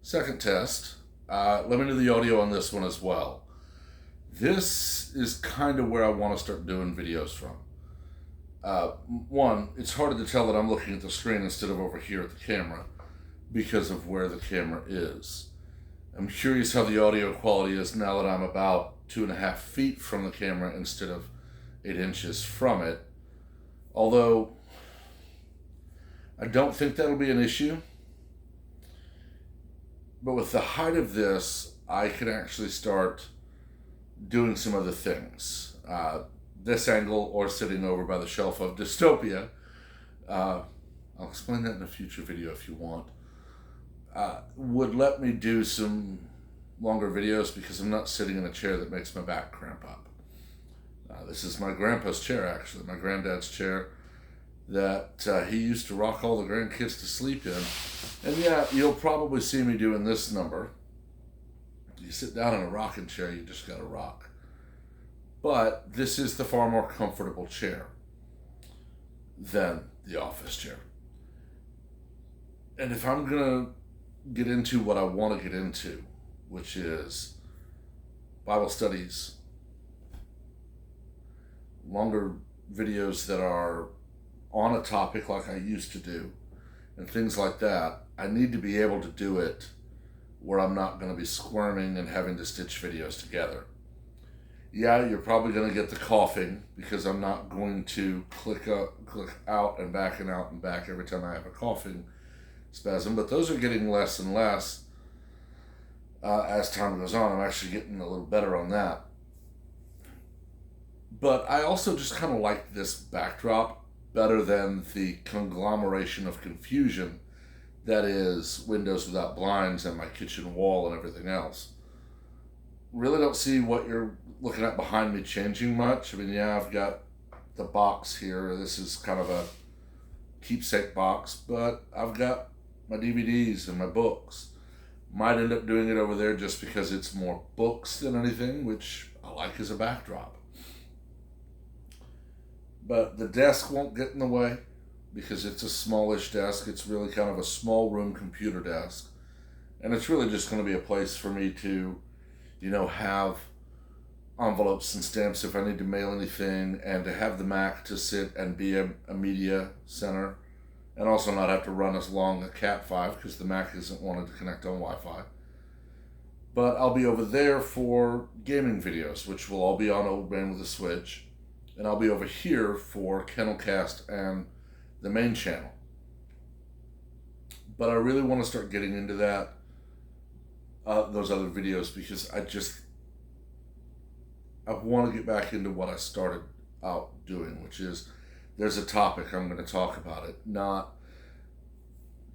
Second test. Let me do the audio on this one as well. This is kind of where I want to start doing videos from. One, it's harder to tell that I'm looking at the screen instead of over here at the camera because of where the camera is. I'm curious how the audio quality is now that I'm about 2.5 feet from the camera instead of 8 inches from it. Although, I don't think that'll be an issue. But with the height of this, I can actually start doing some other things. This angle or sitting over by the shelf of Dystopia. I'll explain that in a future video if you want. Would let me do some longer videos because I'm not sitting in a chair that makes my back cramp up. This is my grandpa's chair, actually, my granddad's chair that he used to rock all the grandkids to sleep in. And yeah, you'll probably see me doing this number. You sit down in a rocking chair, you just gotta rock. But this is the far more comfortable chair than the office chair. And if I'm gonna get into what I want to get into, which is Bible studies, longer videos that are on a topic like I used to do, and things like that, I need to be able to do it where I'm not going to be squirming and having to stitch videos together. Yeah, you're probably going to get the coughing because I'm not going to click out and back and out and back every time I have a coughing spasm, but those are getting less and less as time goes on. I'm actually getting a little better on that. But I also just kind of like this backdrop better than the conglomeration of confusion that is windows without blinds and my kitchen wall and everything else. Really don't see what you're looking at behind me changing much. I mean, yeah, I've got the box here. This is kind of a keepsake box, but I've got my DVDs and my books. Might end up doing it over there just because it's more books than anything, which I like as a backdrop. But the desk won't get in the way because it's a smallish desk. It's really kind of a small room computer desk. And it's really just going to be a place for me to, have envelopes and stamps if I need to mail anything, and to have the Mac to sit and be a media center, and also not have to run as long a Cat5 because the Mac isn't wanted to connect on Wi-Fi. But I'll be over there for gaming videos, which will all be on Old Man with a Switch. And I'll be over here for Kennelcast and the main channel. But I really want to start getting into those other videos, because I want to get back into what I started out doing, which is there's a topic, I'm going to talk about it, not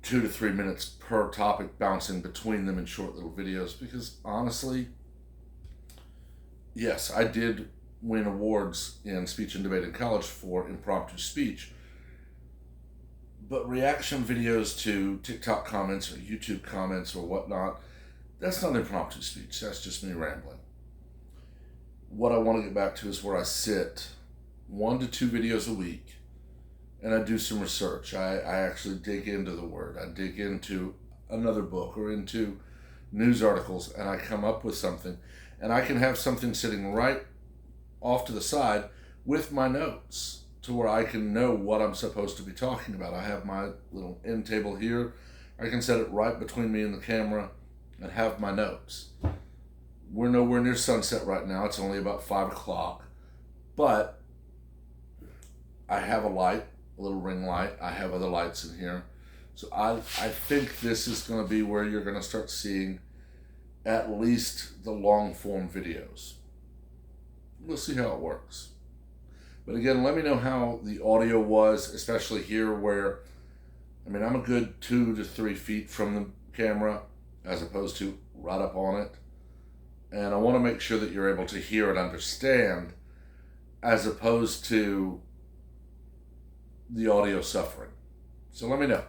2 to 3 minutes per topic bouncing between them in short little videos, because honestly, yes, I did win awards in speech and debate in college for impromptu speech. But reaction videos to TikTok comments or YouTube comments or whatnot, that's not impromptu speech. That's just me rambling. What I want to get back to is where I sit 1 to 2 videos a week and I do some research. I actually dig into the word. I dig into another book or into news articles, and I come up with something. And I can have something sitting right off to the side with my notes to where I can know what I'm supposed to be talking about. I have my little end table here. I can set it right between me and the camera and have my notes. We're nowhere near sunset right now. It's only about 5 o'clock. But I have a light, a little ring light. I have other lights in here. So I think this is going to be where you're going to start seeing at least the long form videos. We'll see how it works. But again, let me know how the audio was, especially here where, I'm a good 2 to 3 feet from the camera as opposed to right up on it. And I want to make sure that you're able to hear and understand as opposed to the audio suffering. So let me know.